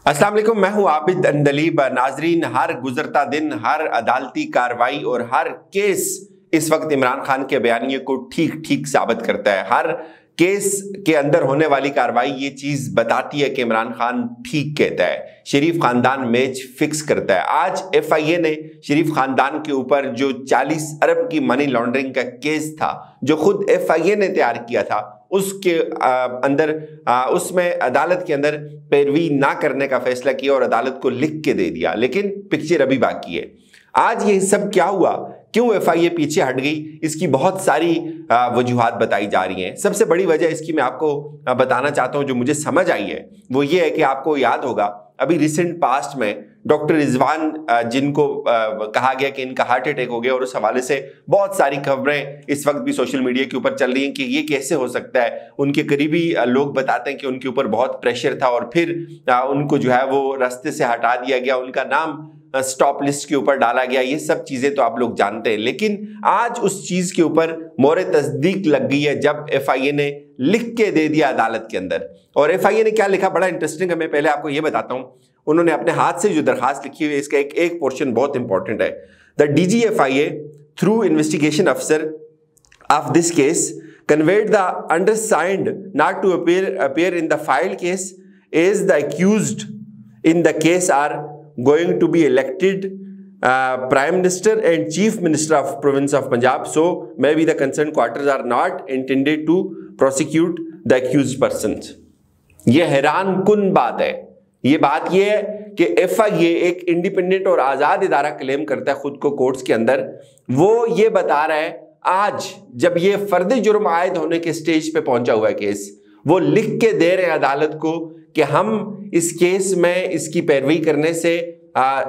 अस्सलाम वालेकुम, मैं हूं आबिद अंदलीब। नाजरीन, हर गुजरता दिन, हर अदालती कार्रवाई और हर केस इस वक्त इमरान खान के बयानिए को ठीक ठीक साबित करता है। हर केस के अंदर होने वाली कार्रवाई ये चीज बताती है कि इमरान खान ठीक कहता है, शरीफ खानदान मैच फिक्स करता है। आज FIA ने शरीफ खानदान के ऊपर जो 40 अरब की मनी लॉन्ड्रिंग का केस था, जो खुद FIA ने तैयार किया था, उसके अंदर उसमें अदालत के अंदर पैरवी ना करने का फैसला किया और अदालत को लिख के दे दिया। लेकिन पिक्चर अभी बाकी है। आज ये सब क्या हुआ, क्यों FIA पीछे हट गई, इसकी बहुत सारी वजूहात बताई जा रही हैं। सबसे बड़ी वजह इसकी मैं आपको बताना चाहता हूं, जो मुझे समझ आई है वो ये है कि आपको याद होगा अभी रिसेंट पास्ट में डॉक्टर रिजवान, जिनको कहा गया कि इनका हार्ट अटैक हो गया, और उस हवाले से बहुत सारी खबरें इस वक्त भी सोशल मीडिया के ऊपर चल रही हैं कि ये कैसे हो सकता है। उनके करीबी लोग बताते हैं कि उनके ऊपर बहुत प्रेशर था और फिर उनको जो है वो रास्ते से हटा दिया गया, उनका नाम स्टॉप लिस्ट के ऊपर डाला गया। ये सब चीजें तो आप लोग जानते हैं, लेकिन आज उस चीज के ऊपर मोहर तस्दीक लग गई है जब FIA ने लिख के दे दिया अदालत के अंदर। और FIA ने क्या लिखा, बड़ा इंटरेस्टिंग है। मैं पहले आपको ये बताता हूं, उन्होंने अपने हाथ से जो दरखास्त लिखी हुई है, इसका एक पोर्शन बहुत इंपॉर्टेंट है। The DG FIA through investigation अफसर of this case conveyed the undersigned not to appear in the filed case as the accused in the case are going to be elected Prime Minister and Chief Minister of Province of Punjab, so maybe the concerned quarters are not intended to prosecute the accused persons। ये हैरान कुन बात है। ये बात ये है कि FIA एक इंडिपेंडेंट और आजाद इदारा क्लेम करता है खुद को कोर्ट्स के अंदर। वो ये बता रहा है आज जब ये फर्द जुर्म आयद होने के स्टेज पे पहुंचा हुआ है केस, वो लिख के दे रहे हैं अदालत को कि हम इस केस में इसकी पैरवी करने से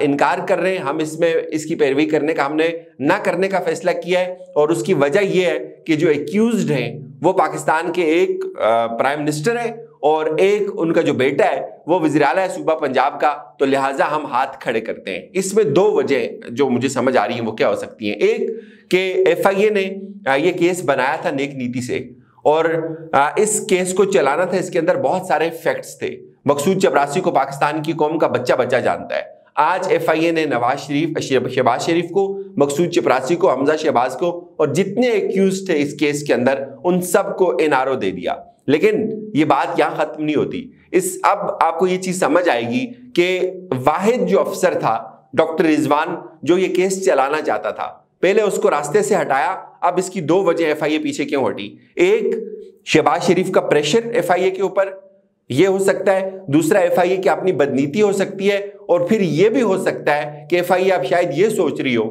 इनकार कर रहे हैं, हम इसमें इसकी पैरवी करने का हमने ना करने का फैसला किया है। और उसकी वजह यह है कि जो एक्यूज्ड हैं वो पाकिस्तान के एक प्राइम मिनिस्टर है और एक उनका जो बेटा है वो वज़ीर आला है सूबा पंजाब का, तो लिहाजा हम हाथ खड़े करते हैं। इसमें दो वजह जो मुझे समझ आ रही हैं वो क्या हो सकती हैं। एक कि FIA ने ये केस बनाया था नेक नीति से, और इस केस को चलाना था, इसके अंदर बहुत सारे फैक्ट्स थे। मकसूद चपरासी को पाकिस्तान की कौम का बच्चा बच्चा जानता है। आज FIA ने नवाज शरीफ, शहबाज शरीफ को, मकसूद चपरासी को, हमजा शहबाज को और जितने एक्यूज थे इस केस के अंदर उन सबको NRO दे दिया। लेकिन ये बात यहां खत्म नहीं होती। अब आपको ये चीज समझ आएगी कि वाहिद जो अफसर था डॉक्टर रिजवान, जो ये केस चलाना चाहता था, पहले उसको रास्ते से हटाया। अब इसकी दो वजह FIA पीछे क्यों हटी। एक, शहबाज शरीफ का प्रेशर FIA के ऊपर, ये हो सकता है। दूसरा, FIA की अपनी बदनीति हो सकती है। और फिर ये भी हो सकता है कि FIA अब शायद ये सोच रही हो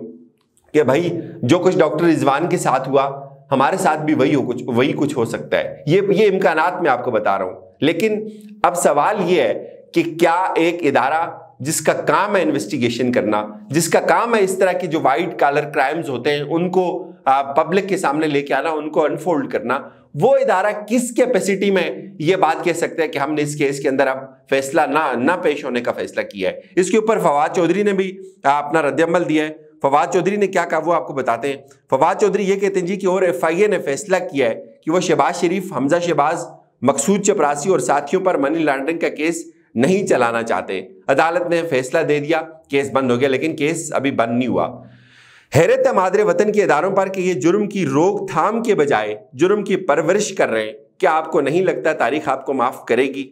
कि भाई जो कुछ डॉक्टर रिजवान के साथ हुआ हमारे साथ भी वही कुछ हो सकता है। ये इम्कानात मैं आपको बता रहा हूं। लेकिन अब सवाल ये है कि क्या एक इदारा जिसका काम है इन्वेस्टिगेशन करना, जिसका काम है इस तरह की जो वाइट कॉलर क्राइम्स होते हैं उनको पब्लिक के सामने लेके आना, उनको अनफोल्ड करना, वो इदारा किस कैपेसिटी में ये बात कह सकता है कि हमने इस केस के अंदर अब फैसला ना पेश होने का फैसला किया है। इसके ऊपर फवाद चौधरी ने भी अपना रद्द-ए-अमल दिया है। फवाद चौधरी ने क्या कहा वो आपको बताते हैं। फवाद चौधरी ये कहते हैं जी कि और FIA ने फैसला किया है कि वो शहबाज शरीफ, हमजा शहबाज, मकसूद चपरासी और साथियों पर मनी लॉन्ड्रिंग का केस नहीं चलाना चाहते। अदालत ने फैसला दे दिया, केस बंद हो गया, लेकिन केस अभी बंद नहीं हुआ। हैरत है मादरे वतन के इदारों पर कि ये जुर्म की रोकथाम के बजाय जुर्म की परवरिश कर रहे हैं। क्या आपको नहीं लगता तारीख आपको माफ करेगी?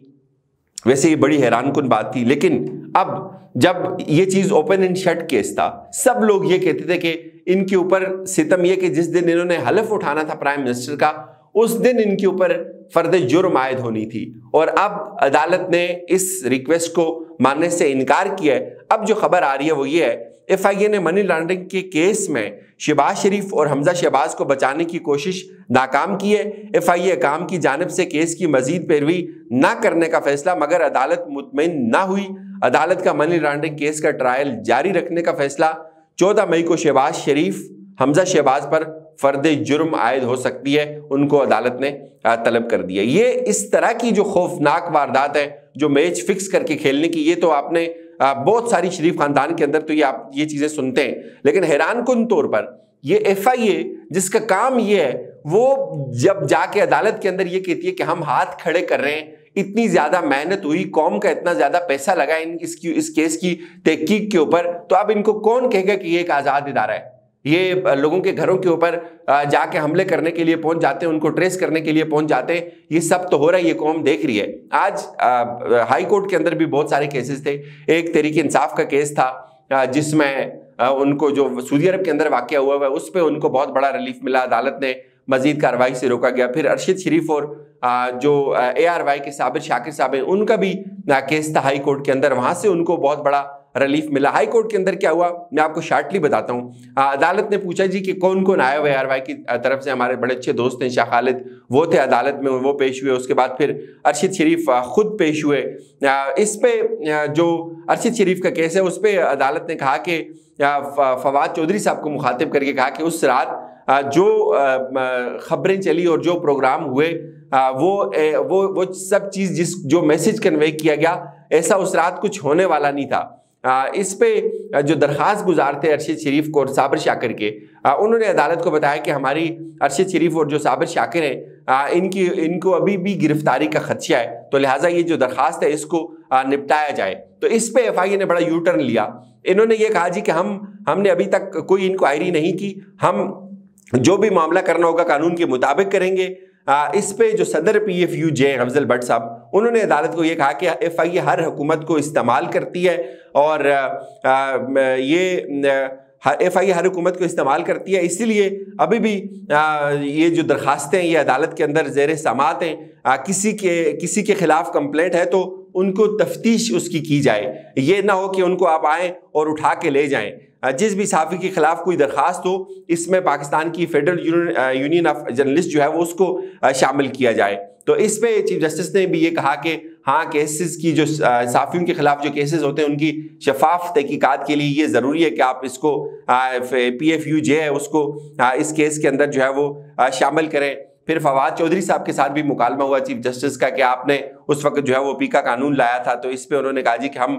वैसे ये बड़ी हैरानकुन बात थी, लेकिन अब जब ये चीज ओपन एंड शट केस था, सब लोग ये कहते थे कि इनके ऊपर सितम ये कि जिस दिन इन्होंने हलफ उठाना था प्राइम मिनिस्टर का, उस दिन इनके ऊपर फर्द जुर्म आयद होनी थी। और अब अदालत ने इस रिक्वेस्ट को मानने से इनकार किया है। अब जो खबर आ रही है वो ये है, FIA ने मनी लॉन्ड्रिंग के केस में शहबाज शरीफ और हमजा शहबाज को बचाने की कोशिश नाकाम की है। FIA काम की जानिब से केस की मजीद पैरवी ना करने का फैसला, मगर अदालत मुतमईन ना हुई। अदालत का मनी लॉन्ड्रिंग केस का ट्रायल जारी रखने का फैसला 14 मई को शहबाज शरीफ, हमजा शहबाज पर फर्द जुर्म आयद हो सकती है, उनको अदालत ने तलब कर दिया। ये इस तरह की जो खौफनाक वारदात है जो मैच फिक्स करके खेलने की, ये तो आपने बहुत सारी शरीफ खानदान के अंदर तो आप ये चीजें सुनते हैं। लेकिन हैरानकुन तौर पर ये FIA जिसका काम ये है, वो जब जाके अदालत के अंदर ये कहती है कि हम हाथ खड़े कर रहे हैं, اتنی زیادہ محنت ہوئی, قوم کا اتنا زیادہ پیسہ لگا اس کیس کی تحقیق کے اوپر, تو اب ان کو کون کہے گا کہ یہ ایک آزاد ادارہ ہے؟ یہ لوگوں کے گھروں کے اوپر جا کے حملے کرنے کے لیے پہنچ جاتے ہیں, ان کو ٹریس کرنے کے لیے پہنچ جاتے ہیں. یہ سب تو ہو رہا ہے, یہ قوم دیکھ رہی ہے. آج ہائی کورٹ کے اندر بھی بہت سارے کیسز تھے. ایک تحریک انصاف کا کیس تھا جس میں ان کو جو سعودی عرب کے اندر واقعہ ہوا ہے اس پہ ان کو بہت بڑا ریلیف ملا, عدالت نے مزید کارروائی سے روکا گیا. پھر ارشد شریف اور جو ARY کے صابر شاکر صاحب ہیں ان کا بھی کیس تھا ہائی کورٹ کے اندر, وہاں سے ان کو بہت بڑا ریلیف ملا. ہائی کورٹ کے اندر کیا ہوا میں آپ کو شارٹلی بتاتا ہوں. عدالت نے پوچھا جی کہ کون کون آئے ہوئے ARY کی طرف سے. ہمارے بڑے اچھے دوست ہیں شاہ خالد, وہ تھے عدالت میں, وہ پیش ہوئے. اس کے بعد پھر ارشد شریف خود پیش ہوئے. اس پہ جو ارشد شریف کا کیس ہے اس پہ عدالت نے کہا کہ فواد چودھری صاحب کو مخاطب کر کے کہا کہ اس رات جو خبریں چلی اور جو پروگرام ہوئے وہ سب چیز جو میسج کنوے کیا گیا ایسا اس رات کچھ ہونے والا نہیں تھا. اس پہ جو درخواست گزار تھے ارشد شریف کو اور صابر شاکر کے, انہوں نے عدالت کو بتایا کہ ہماری ارشد شریف اور جو صابر شاکر ہیں ان کو ابھی بھی گرفتاری کا خدشہ ہے, تو لہٰذا یہ جو درخواست ہے اس کو نپٹایا جائے. تو اس پہ FIA نے بڑا یو ٹرن لیا. انہوں نے یہ کہا جی کہ ہم نے ابھی تک کوئی انکوائری نہیں کی, ہم جو بھی معاملہ کرنا ہوگا قانون کے مطابق کریں گے. اس پہ جو صدر PFUJ افضل بٹ صاحب, انہوں نے عدالت کو یہ کہا کہ FIA ہر حکومت کو استعمال کرتی ہے اور FIA ہر حکومت کو استعمال کرتی ہے, اسی لیے ابھی بھی یہ جو درخواستیں یہ عدالت کے اندر زیر سماعت ہیں. کسی کے خلاف کمپلینٹ ہے تو ان کو تفتیش اس کی جائے, یہ نہ ہو کہ ان کو آپ آئیں اور اٹھا کے لے جائیں. جس بھی صحافی کے خلاف کوئی درخواست ہو اس میں پاکستان کی فیڈرل یونین آف جرنلسٹ جو ہے وہ اس کو شامل کیا جائے. تو اس پہ چیف جسٹس نے بھی یہ کہا کہ ہاں کیسز کی جو صحافیوں کے خلاف جو کیسز ہوتے ہیں ان کی شفاف تحقیقات کے لیے یہ ضروری ہے کہ آپ اس کو PFUJ ہے اس کو اس کیس کے اندر جو ہے وہ شامل کریں. پھر فواد چودھری صاحب کے ساتھ بھی مکالمہ ہوا چیف جسٹس کا کہ آپ نے اس وقت جو ہے وہ پیکا قانون لایا تھا, تو اس پہ انہوں نے کہا جی کہ ہم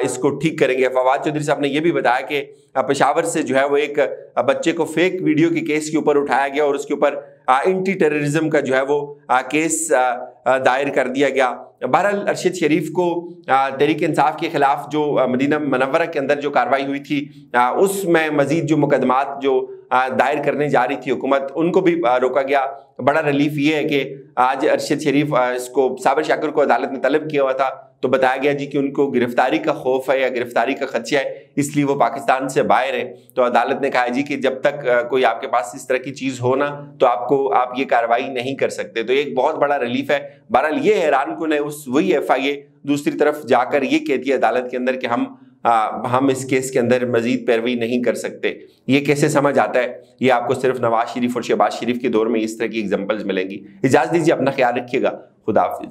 اس کو ٹھیک کریں گے. فواد چودھری صاحب نے یہ بھی بتایا کہ پشاور سے جو ہے وہ ایک بچے کو فیک ویڈیو کے کیس کے اوپر اٹھایا گیا اور اس کے اوپر اینٹی ٹیررزم کا جو ہے وہ کیس دائر کر دیا گیا. بہرحال ارشد شریف کو تحریک انصاف کے خلاف جو مدینہ منورہ کے اندر جو کارروائی ہوئی تھی اس میں مزید جو مقدمات جو دائر کرنے جا رہی تھی حکومت ان کو بھی روکا گیا. بڑا ریلیف یہ ہے کہ آج ارشد شریف اس کو صابر شاکر کو عدالت نے طلب کیا ہوا تھا تو بتایا گیا جی کہ ان کو گرفتاری کا خوف ہے یا گرفتاری کا خدشہ ہے اس لیے وہ پاکستان سے باہر ہیں. تو عدالت نے کہا جی کہ جب تک کوئی آپ کے پاس اس طرح کی چیز ہو نا تو آپ یہ کارروائی نہیں کر سکتے. تو ایک بہت بڑا ریلیف ہے. بہرحال یہ حیران کن ہے وہی FIA دوسری طرف جا کر یہ کہتی ہے عدالت کے اندر کہ ہم اس کیس کے اندر مزید پیروی نہیں کر سکتے. یہ کیسے سمجھ آتا ہے؟ یہ آپ کو صرف نواز شریف اور شہباز شریف کے دور میں اس طرح کی ایگزامپلز ملیں گی. اجازت دیجیے, اپنا خیال رکھیے گا. خدا حافظ.